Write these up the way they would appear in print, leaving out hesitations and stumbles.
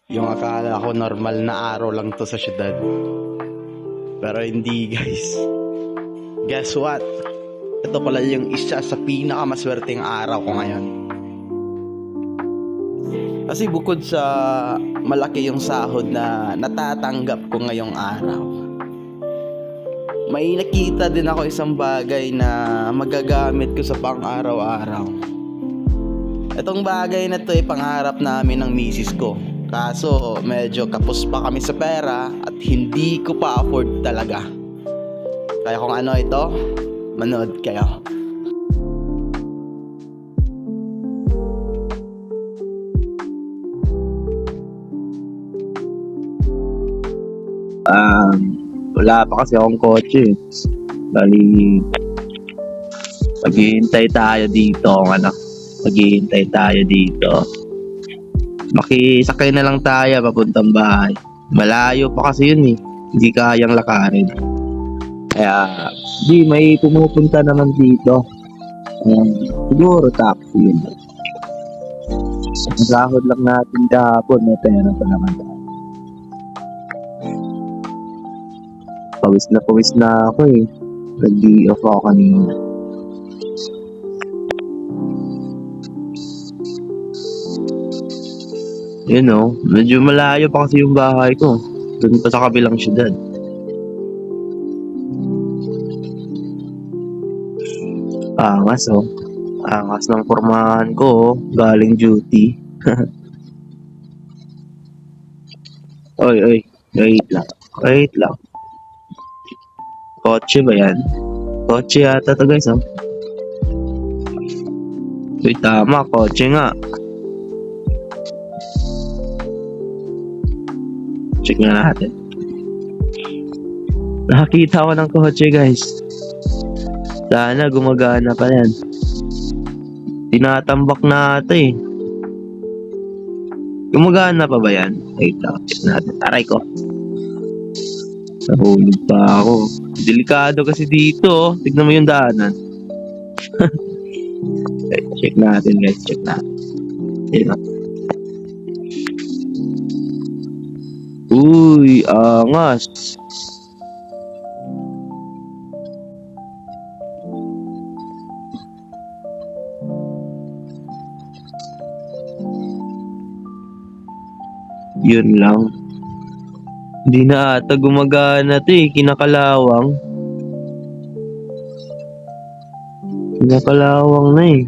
Yung akala ko normal na araw lang to sa syudad. Pero hindi guys. Guess what? Ito pala yung isa sa pinakamaswerteng araw ko ngayon. Kasi bukod sa malaki yung sahod na natatanggap ko ngayong araw, may nakita din ako isang bagay na magagamit ko sa pang-araw-araw. Itong bagay na to ay pangarap namin ng misis ko. Kaso medyo kapos pa kami sa pera at hindi ko pa afford talaga. Kaya kung ano ito, manood kayo. Wala pa kasi akong kotse. Bali, maghihintay tayo dito, maghihintay tayo dito. Makisakay na lang tayo papuntang bahay. Malayo pa kasi yun eh. Hindi kayang lakarin. Kaya, may pumupunta naman dito. Siguro taxi yun. Sa sahod lang natin kahapon, may pera pa naman tayo. Pawis na ako eh. Nag-day off ako kanina. Yun o, medyo malayo pa kasi yung bahay ko. Doon pa sa kabilang syudad. Angas o. Angas ng pormahan ko o. Galing duty. Oy. Wait lang. Kotse ba yan? Kotse yata to guys oh. Uy, tama. Kotse nga. Check na natin. Nakakita ko ng kotse guys. Sana gumagana pa yan. Tinatambak na ito eh. Gumagana pa ba yan? Wait lang. Check natin. Aray ko. Nahulog pa ako. Delikado kasi dito oh. Tignan mo yung daanan. Check natin guys. Check natin. Ayan. Uy, angas. Yun lang. Hindi na ata gumagana to eh. Kinakalawang na eh.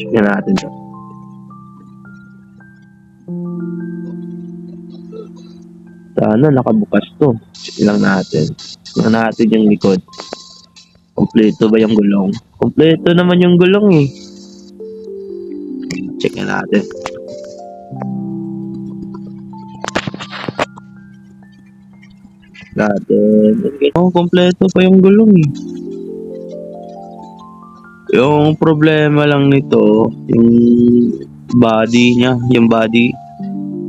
Check natin to. Sana nakabukas to. Check lang natin. Check natin yung likod. Kompleto ba yung gulong? Kompleto naman yung gulong eh. Check natin. Kompleto pa yung gulong eh. Yung problema lang nito, yung body niya,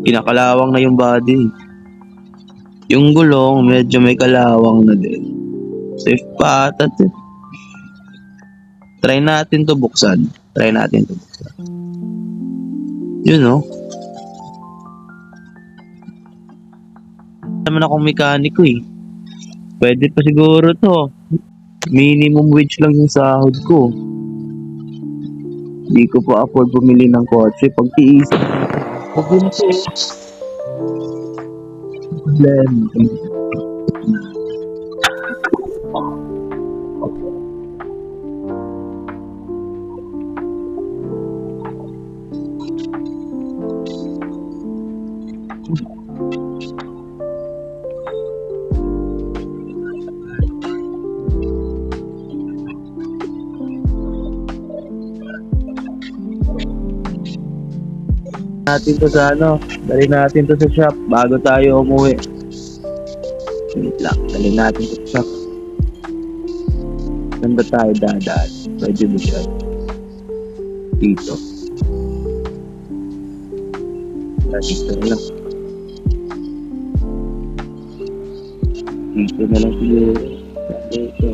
kinakalawang na yung body. Yung gulong, medyo may kalawang na din. Safe pa ata eh. Try natin to buksan. Yun no? Naman akong mekaniko eh. Pwede pa siguro to. Minimum wage lang yung sahod ko. Hindi ko pa afford bumili ng kotse. Pag-tiisip ko to. Natin to sa dali natin to sa shop bago tayo umuwi. Wait lang, dali natin to sa shop. Saan ba tayo dadaan? Medyo bisyad. Dito. Dito na lang. Dito na lang siguro. Dito.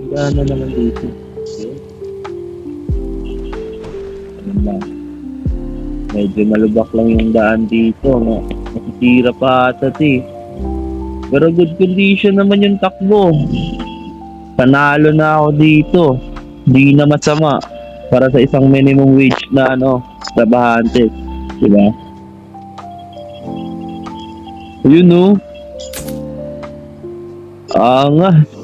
Daan na naman dito. Okay. Ano lang. Medyo malubak lang yung daan dito. Masisira pa ata eh. Pero good condition naman yung takbo. Panalo na ako dito. Di na masama para sa isang minimum wage na trabahante. Diba? Ayun no. Angas.